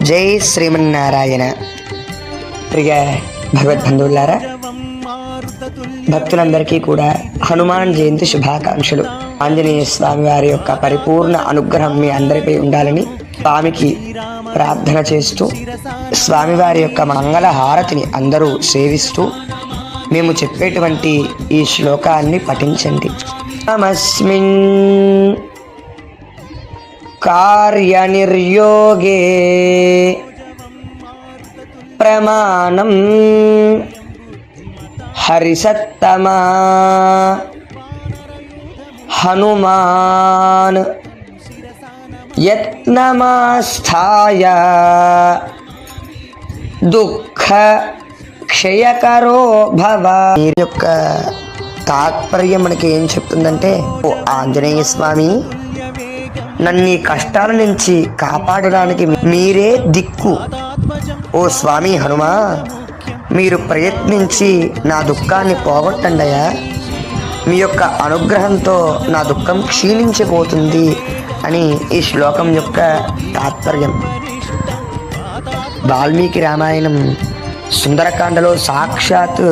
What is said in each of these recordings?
జై శ్రీమన్నారాయణ. ప్రియ భగవద్బంధువులారా, భక్తులందరికీ కూడా హనుమాన్ జయంతి శుభాకాంక్షలు. ఆంజనేయ స్వామి వారి యొక్క పరిపూర్ణ అనుగ్రహం మీ అందరిపై ఉండాలని స్వామికి ప్రార్థన చేస్తూ, స్వామివారి యొక్క మంగళ హారతిని అందరూ సేవిస్తూ మేము చెప్పేటువంటి ఈ శ్లోకాన్ని పఠించండి. నమస్మిన్ కార్యనిర్యోగే ప్రమాణం హరిసత్తమా హనుమాన్ యత్నమాస్థాయ దుఃఖ క్షయకరో భవ. ఈ యొక్క తాత్పర్యం మనకి ఏం చెప్తుందంటే, ఓ ఆంజనేయ స్వామి, నన్ను ఈ కష్టాల నుంచి కాపాడడానికి మీరే దిక్కు. ఓ స్వామి హనుమా, మీరు ప్రయత్నించి నా దుఃఖాన్ని పోగొట్టండియా. మీ యొక్క అనుగ్రహంతో నా దుఃఖం క్షీణించిపోతుంది అని ఈ శ్లోకం యొక్క తాత్పర్యం. వాల్మీకి రామాయణం సుందరకాండలో సాక్షాత్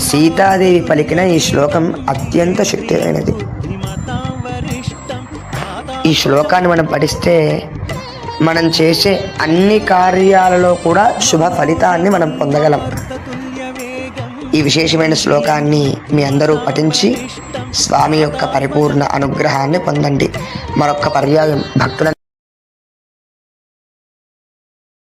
సీతాదేవి పలికిన ఈ శ్లోకం అత్యంత శక్తిమైనది. ఈ శ్లోకాన్ని మనం పఠిస్తే మనం చేసే అన్ని కార్యాలలో కూడా శుభ ఫలితాన్ని మనం పొందగలం. ఈ విశేషమైన శ్లోకాన్ని మీ అందరూ పఠించి స్వామి యొక్క పరిపూర్ణ అనుగ్రహాన్ని పొందండి. మరొక్క పర్యాయం భక్తుల